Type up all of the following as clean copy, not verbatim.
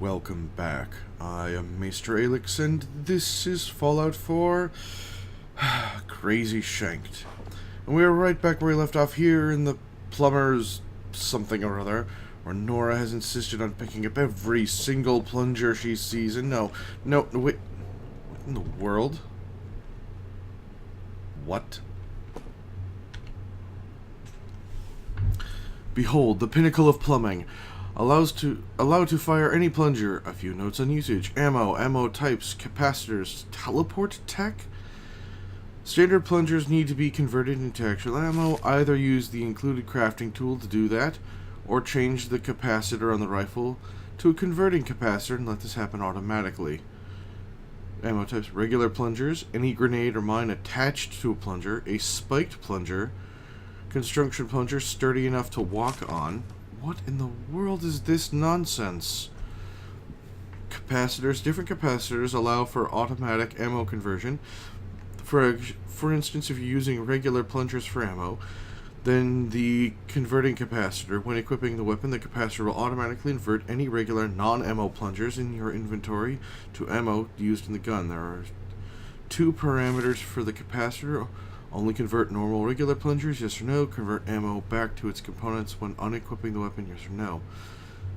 welcome back. I am Maester Aelix, and this is Fallout 4 Crazy Shanked. And we are right back where we left off here in the plumber's something or other, where Nora has insisted on picking up every single plunger she sees, and no, wait, what in the world? What? Behold, the pinnacle of plumbing. Allowed to fire any plunger. A few notes on usage. Ammo types, capacitors, teleport tech. Standard plungers need to be converted into actual ammo. Either use the included crafting tool to do that, or change the capacitor on the rifle to a converting capacitor and let this happen automatically. Ammo types, regular plungers, any grenade or mine attached to a plunger, a spiked plunger, construction plunger sturdy enough to walk on. What in the world is this nonsense? Capacitors. Different capacitors allow for automatic ammo conversion. For instance, if you're using regular plungers for ammo, then the converting capacitor, when equipping the weapon, the capacitor will automatically convert any regular non-ammo plungers in your inventory to ammo used in the gun. There are two parameters for the capacitor. Only convert normal regular plungers, yes or no. Convert ammo back to its components when unequipping the weapon, yes or no.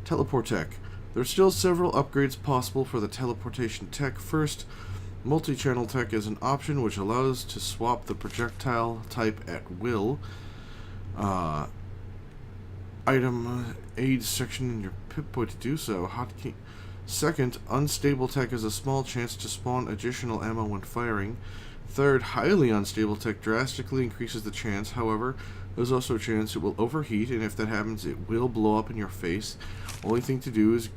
Teleport tech. There are still several upgrades possible for the teleportation tech. First, multi-channel tech is an option which allows to swap the projectile type at will. Item aids section in your Pip-Boy to do so. Hotkey. Second, unstable tech is a small chance to spawn additional ammo when firing. Third, highly unstable tech drastically increases the chance. However, there's also a chance it will overheat, and if that happens, it will blow up in your face. Only thing to do is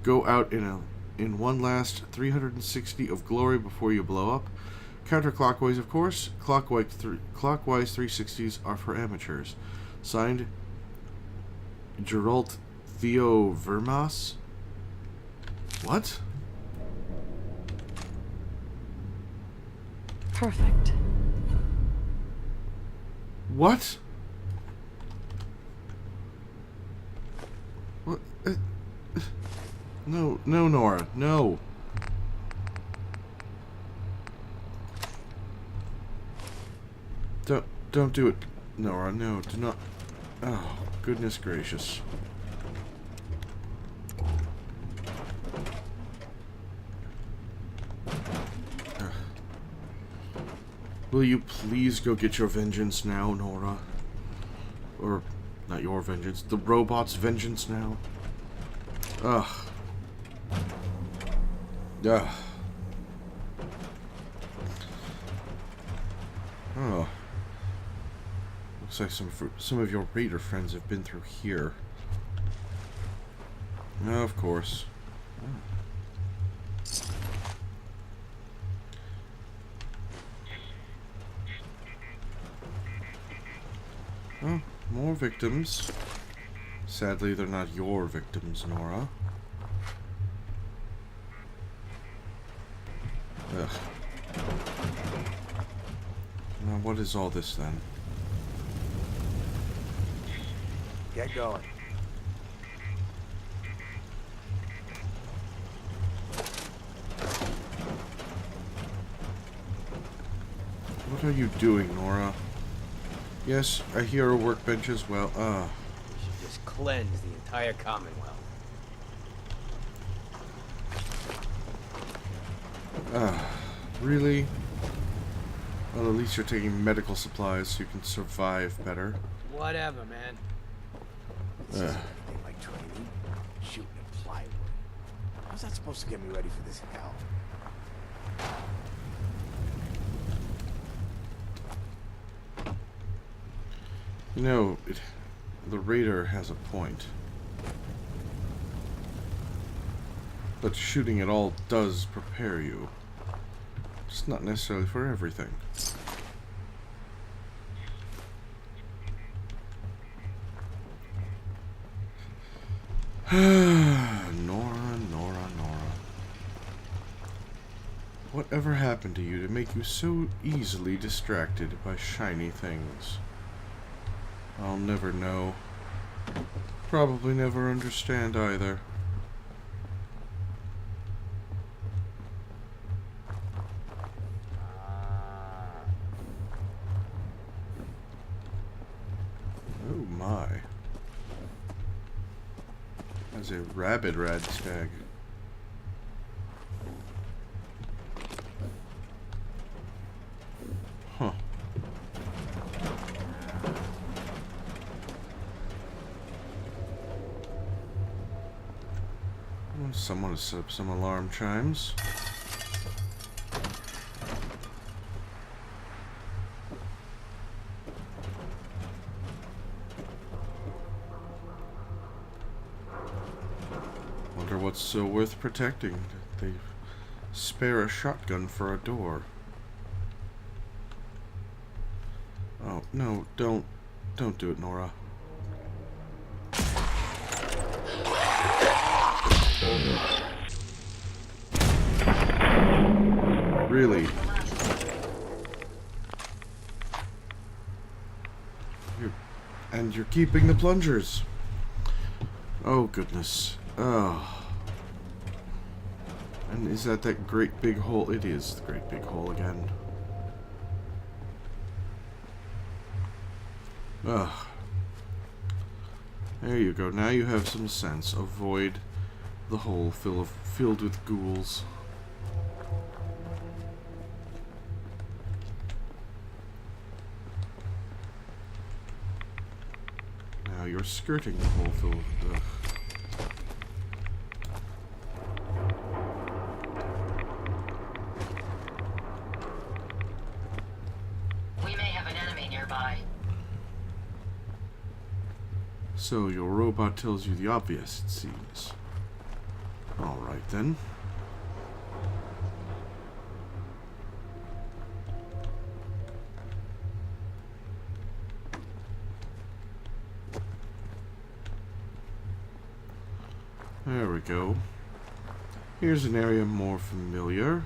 go out in one last 360 of glory before you blow up. Counterclockwise, of course. Clockwise 360s are for amateurs. Signed, Geralt Theo Vermas. What? Perfect. What? What? No, Nora, no. Don't do it, Nora. No, do not. Oh, goodness gracious. Will you please go get your vengeance now, Nora? Or, not your vengeance, the robot's vengeance now? Ugh. Ugh. Oh. Looks like some of your raider friends have been through here. No, of course. Oh, more victims. Sadly, they're not your victims, Nora. Ugh. Now, what is all this, then? Get going. What are you doing, Nora? Yes, I hear a workbench as well. We should just cleanse the entire Commonwealth. Really? Well, at least you're taking medical supplies so you can survive better. Whatever, man. This isn't anything like training. Shooting at plywood. How's that supposed to get me ready for this hell? You know, the raider has a point. But shooting at all does prepare you. Just not necessarily for everything. Nora. Whatever happened to you to make you so easily distracted by shiny things? I'll never know. Probably never understand either. is a rabid rad stag. Huh. Well, someone has set up some alarm chimes. Wonder what's so worth protecting that they spare a shotgun for a door. Oh, no, don't do it, Nora. Really? You're keeping the plungers. Oh, goodness. Oh. And is that great big hole? It is the great big hole again. Ugh. There you go. Now you have some sense. Avoid the hole filled with ghouls. Now you're skirting the hole filled with... We may have an enemy nearby. So your robot tells you the obvious, it seems. Alright then. There we go. Here's an area more familiar.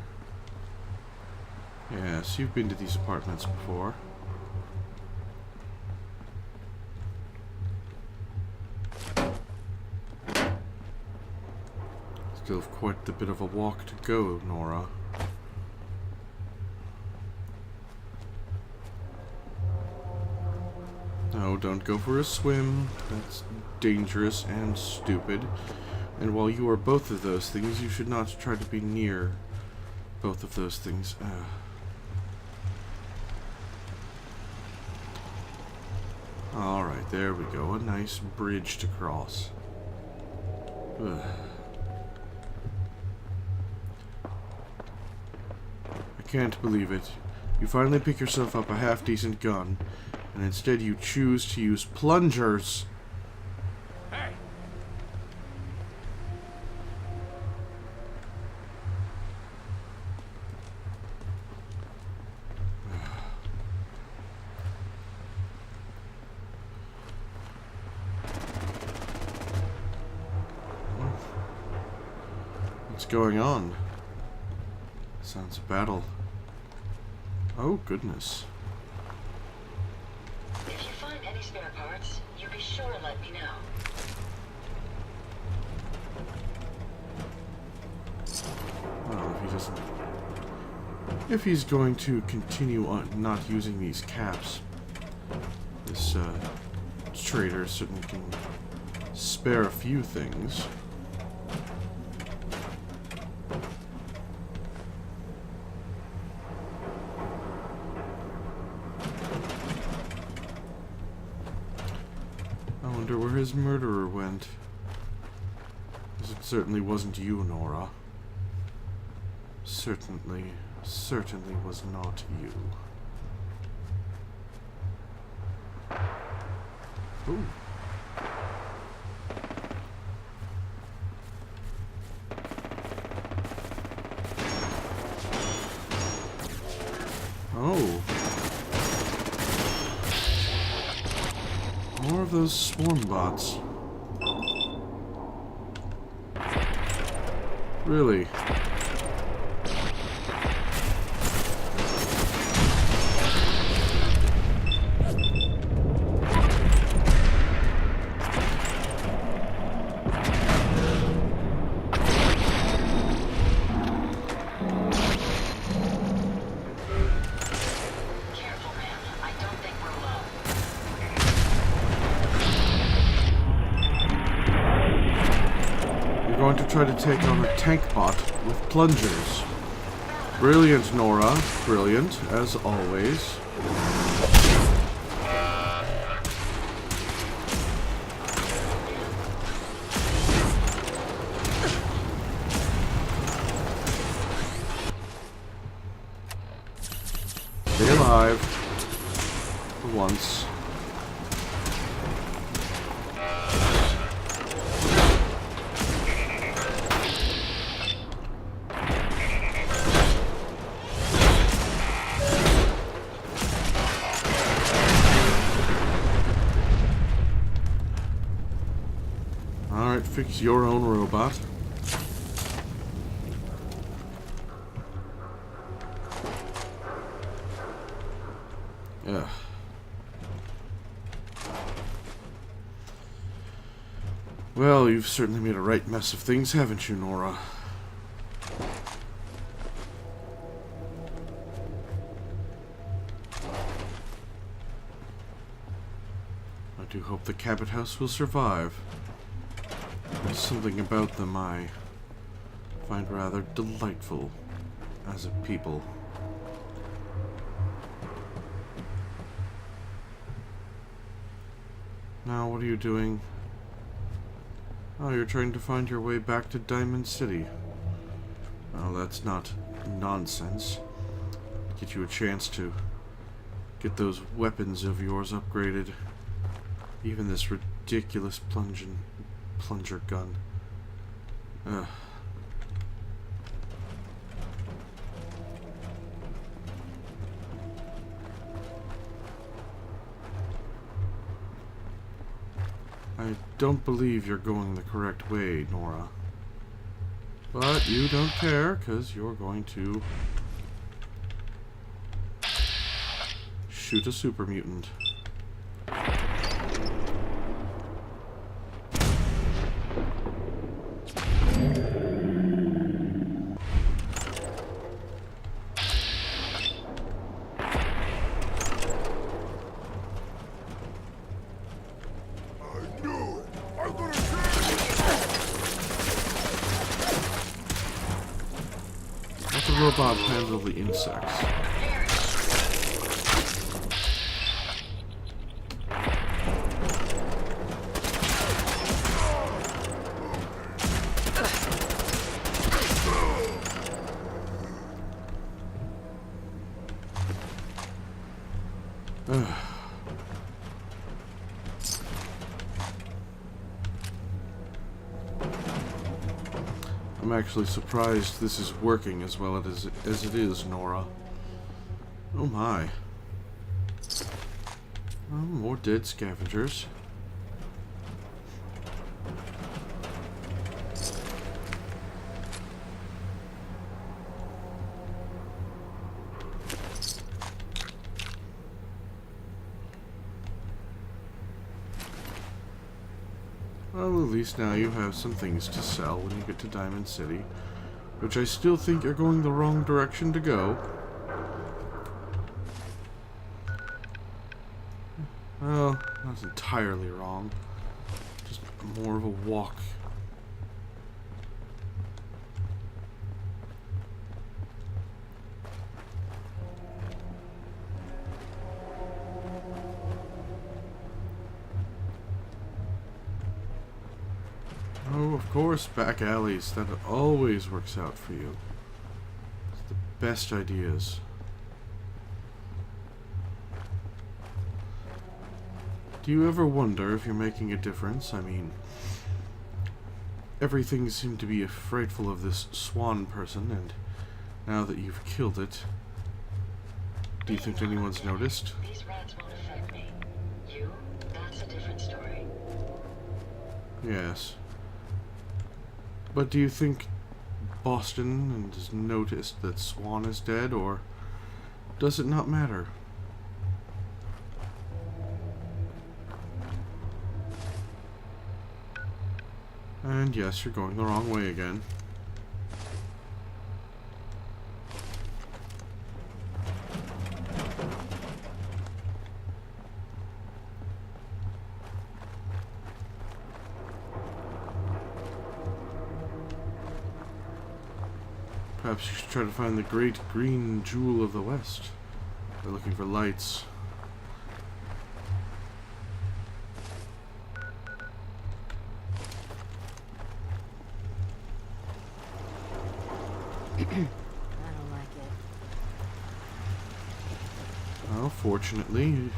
Yes, you've been to these apartments before. Still have quite a bit of a walk to go, Nora. No, don't go for a swim. That's dangerous and stupid. And while you are both of those things, you should not try to be near both of those things. Alright, there we go. A nice bridge to cross. Ugh. I can't believe it. You finally pick yourself up a half-decent gun, and instead you choose to use plungers. Hey! What's going on? Sounds a battle. Oh, goodness. If you find any spare parts, you be sure to let me know. Well, if he's going to continue on not using these caps, this trader certainly can spare a few things. I wonder where his murderer went. 'Cause it certainly wasn't you, Nora. Certainly was not you. Ooh. Oh. More of those swarm bots. Really? Careful, man. I don't think we're alone. going to try to take on a tank bot with plungers. Brilliant, Nora. Brilliant, as always. Stay alive. For once. Alright, fix your own robot. Ugh. Well, you've certainly made a right mess of things, haven't you, Nora? I do hope the Cabot House will survive. There's something about them I find rather delightful as a people. Now, what are you doing? Oh, you're trying to find your way back to Diamond City. Well, that's not nonsense. Get you a chance to get those weapons of yours upgraded. Even this ridiculous plunger gun. Ugh. I don't believe you're going the correct way, Nora. But you don't care, because you're going to shoot a super mutant. Let the robot handle the insects. I'm actually surprised this is working as well as it is, Nora. Oh my. Oh, more dead scavengers. Well, at least now you have some things to sell when you get to Diamond City, which I still think you're going the wrong direction to go. Well, not entirely wrong. Just more of a walk. Oh, of course, back alleys. That always works out for you. It's the best ideas. Do you ever wonder if you're making a difference? I mean, everything seemed to be frightful of this swan person, and now that you've killed it, do you think anyone's noticed? These rats won't affect me. You? That's a different story. Yes. But do you think Boston has noticed that Swan is dead, or does it not matter? And yes, you're going the wrong way again. Perhaps you should try to find the great green jewel of the West. They're looking for lights. I don't like it. Well, fortunately, you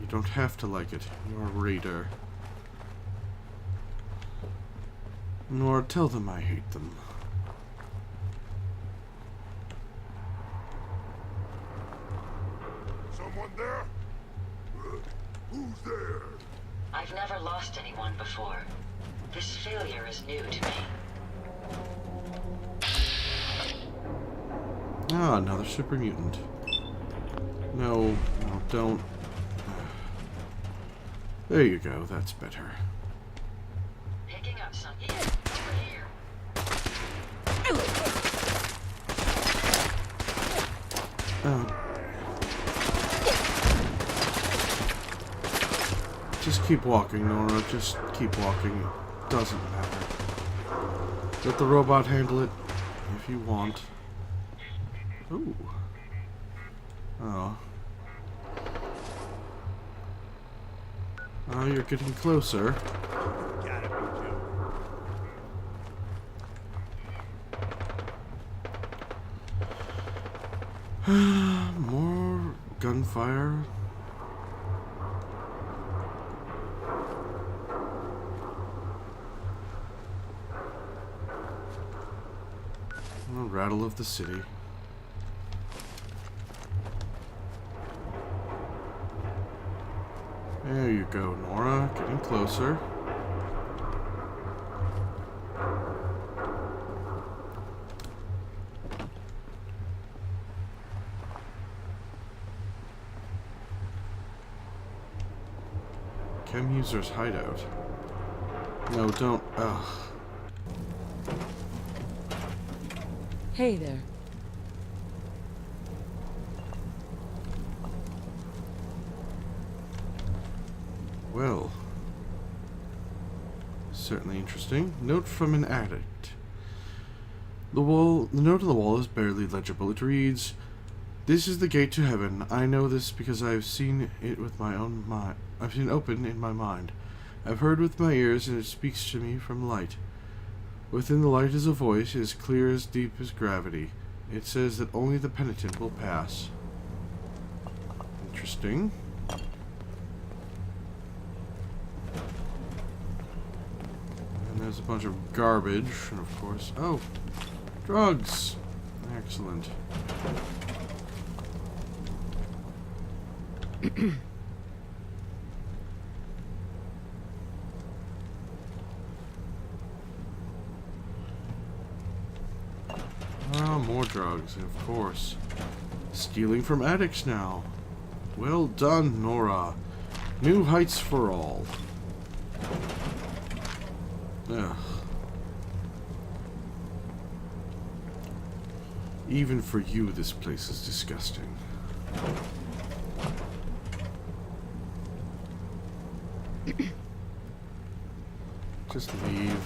don't have to like it. You're a raider. Nor tell them I hate them. Someone there? Who's there? I've never lost anyone before. This failure is new to me. Ah, another super mutant. No, no, don't. There you go, that's better. Picking up some. Over here. Just keep walking, Nora. Just keep walking. It doesn't matter. Let the robot handle it if you want. Ooh. Oh. Oh, you're getting closer. Gotta be joking. More gunfire. Oh, rattle of the city. There you go, Nora. Getting closer. Chem user's hideout. No, don't. Ugh. Hey there. Well, certainly interesting. Note from an addict. The note on the wall is barely legible. It reads, "This is the gate to heaven. I know this because I have seen it with my own mind. I've seen it open in my mind. I've heard with my ears, and it speaks to me from light. Within the light is a voice, as clear as deep as gravity. It says that only the penitent will pass." Interesting. And there's a bunch of garbage, and of course... Oh! Drugs! Excellent. Ah, more drugs, of course. Stealing from addicts now. Well done, Nora. New heights for all. Ugh. Even for you, this place is disgusting. Just leave.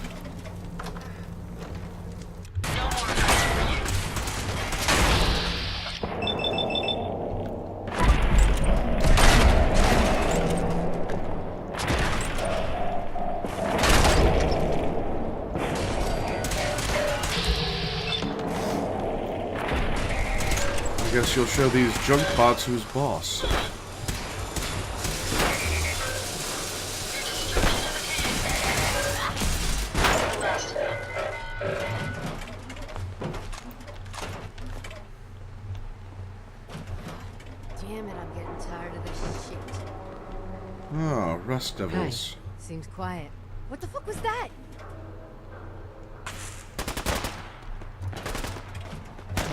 I guess you'll show these junk bots who's boss. Damn it, I'm getting tired of this shit. Ah, Rust Devils. Hi. Seems quiet. What the fuck was that?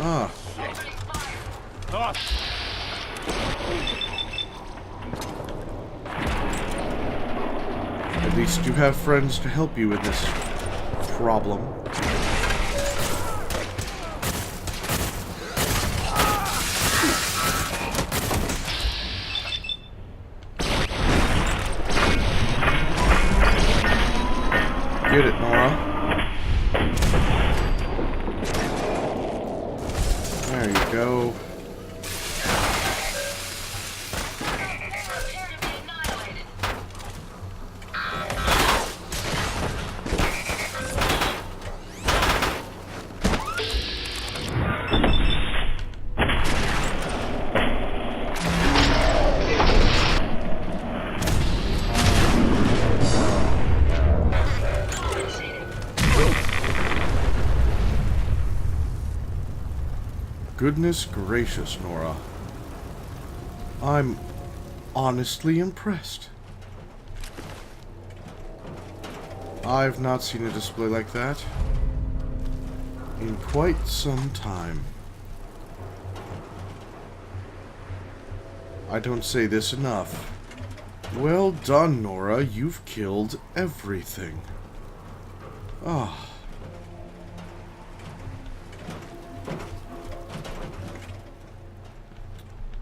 Ah. At least you have friends to help you in this problem. Get it, Nora. There you go. Prepare to be annihilated. Goodness gracious, Nora. I'm honestly impressed. I've not seen a display like that in quite some time. I don't say this enough. Well done, Nora. You've killed everything. Ah.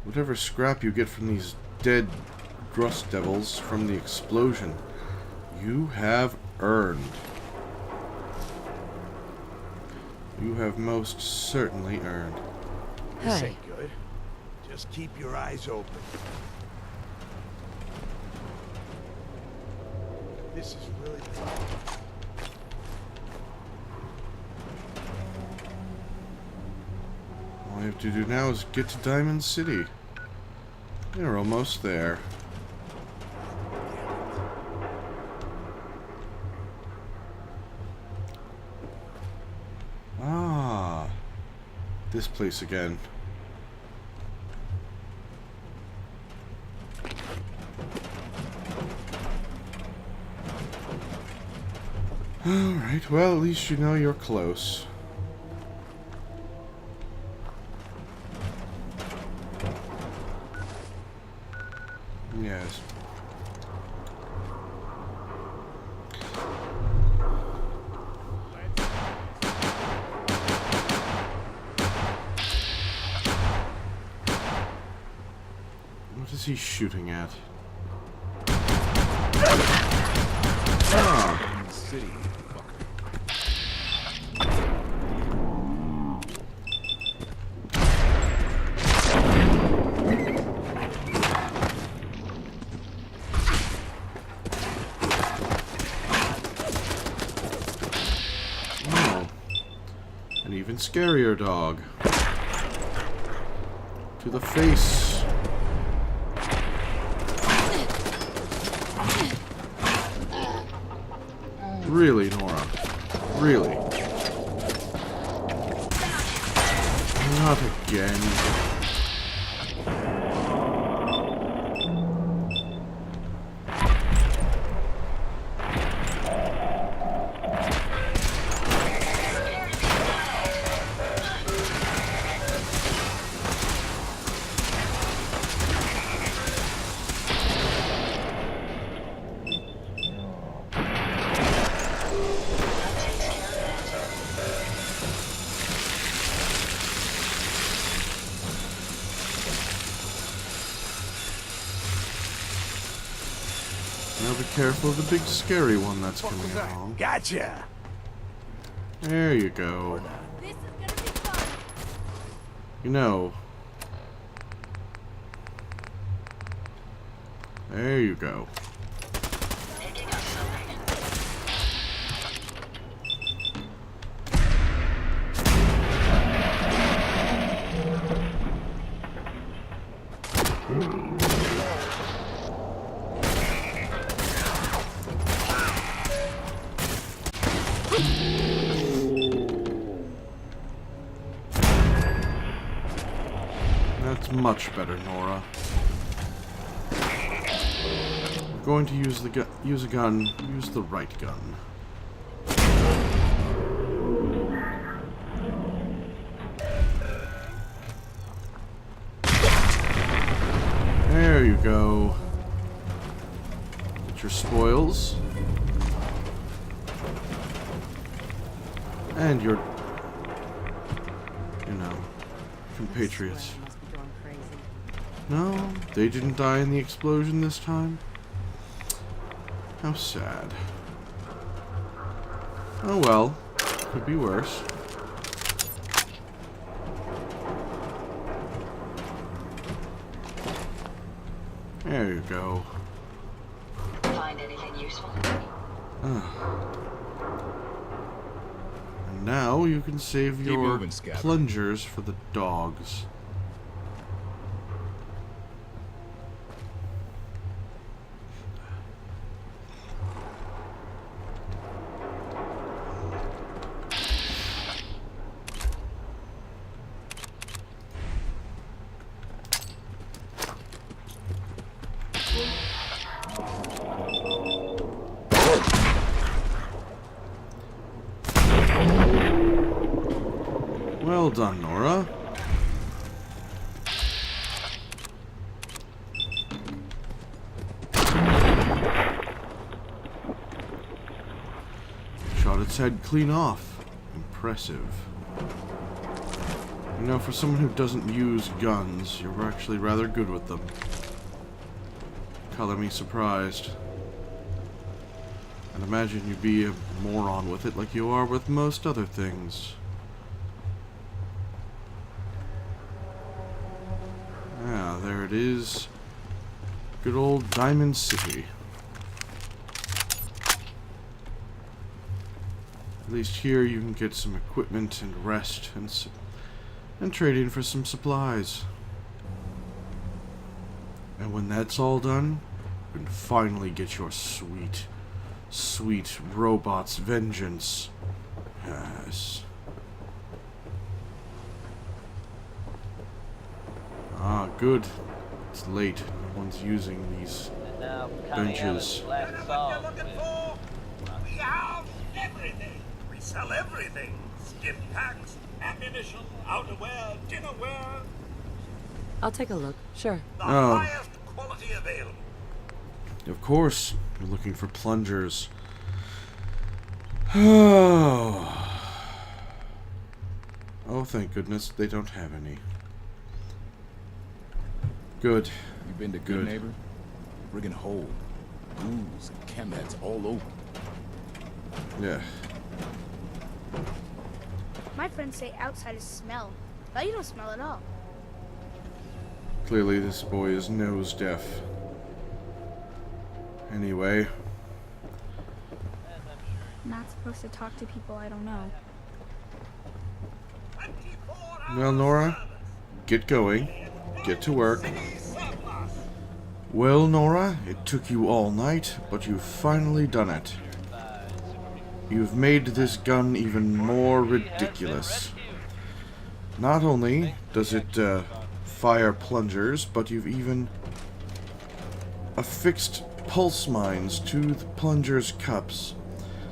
Whatever scrap you get from these dead Grust devils from the explosion, you have earned. You have most certainly earned. This Hey. ain't good. Just keep your eyes open. This is really tough. All I have to do now is get to Diamond City. We're almost there. Ah, this place again. Alright, well, at least you know you're close. Yes. What is he shooting at? Ah. City. Even scarier dog. To the face. Really, Nora? Really? Not again. Now be careful of the big scary one that's coming along. Gotcha. There you go. This is gonna be fun. You know. There you go. Picking up something. That's much better, Nora. We're going to use the use a gun. Use the right gun. There you go. Get your spoils. And your, you know, compatriots. Must be going crazy. No, they didn't die in the explosion this time. How sad. Oh well, could be worse. There you go. Find anything useful? And now you can save Keep your moving, Scatter. plungers for the dogs. Well done, Nora. Shot its head clean off. Impressive. You know, for someone who doesn't use guns, you're actually rather good with them. Color me surprised. I'd imagine you'd be a moron with it like you are with most other things. Ah, there it is. Good old Diamond City. At least here you can get some equipment and rest and trade in for some supplies. And when that's all done, you can finally get your sweet, sweet robot's vengeance. Yes. Ah, good. It's late. No one's using these benches. What you're looking for? We have everything. We sell everything. Stim packs, ammunition, outerwear, dinnerware. I'll take a look. Sure. The Oh. highest quality available. Of course, you're looking for plungers. Oh. Oh, thank goodness they don't have any. Good. You been to Good Neighbor? Rigging hole. Ghouls and chem heads all over. Yeah. My friends say outsiders smell, but you don't smell at all. Clearly this boy is nose deaf. Anyway. Not supposed to talk to people I don't know. 24 Well, Nora, get going. Get to work. city surplus. Well, Nora, it took you all night, but you've finally done it. You've made this gun even more ridiculous. Not only does it fire plungers, but you've even affixed pulse mines to the plunger's cups.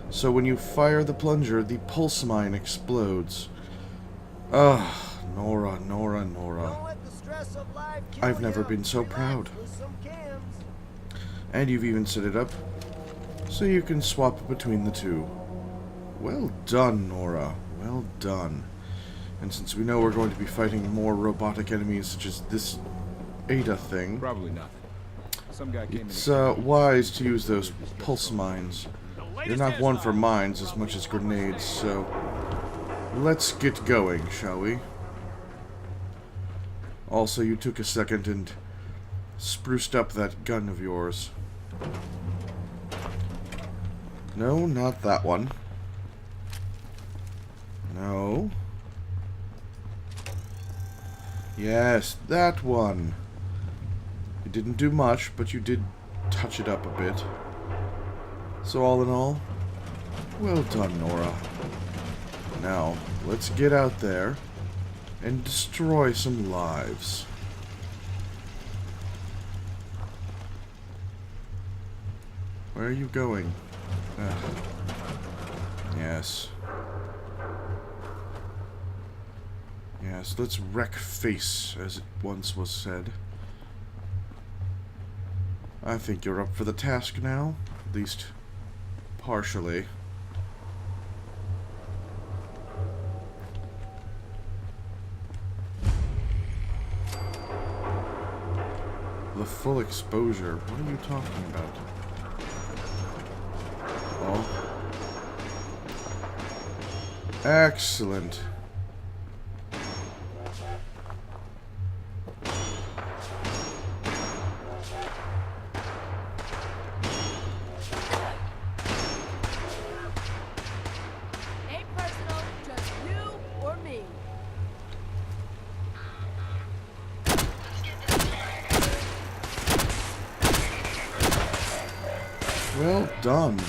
So when you fire the plunger, the pulse mine explodes. Ugh, Nora, Nora, Nora. I've never been so proud. And you've even set it up so you can swap between the two. Well done, Nora. Well done. And since we know we're going to be fighting more robotic enemies such as this Ada thing, Probably nothing. Some guy came it's in. wise to use those pulse mines. You're not one for mines as much as grenades, so let's get going, shall we? Also, you took a second and spruced up that gun of yours. No, not that one. No. Yes, that one. You didn't do much, but you did touch it up a bit. So all in all, well done, Nora. Now, let's get out there and destroy some lives. Where are you going? Yes. Yes, let's wreck face, as it once was said. I think you're up for the task now, at least partially. The full exposure. What are you talking about? Oh. Excellent. Well done.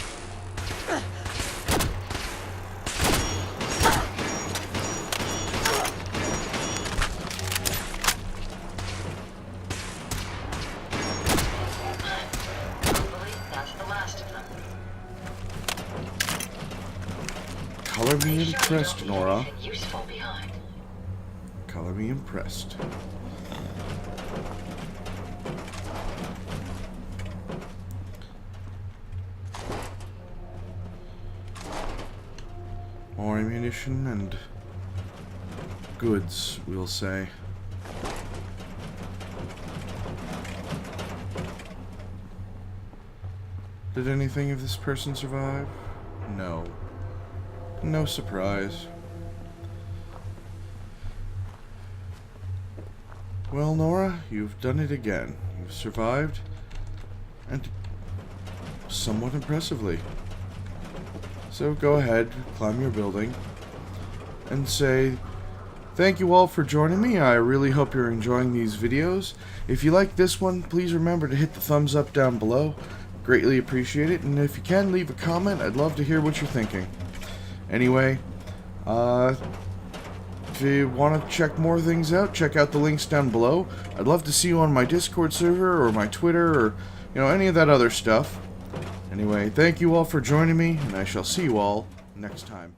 Hopefully, that's the last of them. Color me Make sure you impressed, don't leave Nora. anything useful behind. Color me impressed. More ammunition and goods, we'll say. Did anything of this person survive? No. No surprise. Well, Nora, you've done it again. You've survived, and somewhat impressively. So go ahead, climb your building, and say, thank you all for joining me. I really hope you're enjoying these videos. If you like this one, please remember to hit the thumbs up down below. Greatly appreciate it, and if you can, leave a comment. I'd love to hear what you're thinking. Anyway, if you want to check more things out, check out the links down below. I'd love to see you on my Discord server or my Twitter or, any of that other stuff. Anyway, thank you all for joining me, and I shall see you all next time.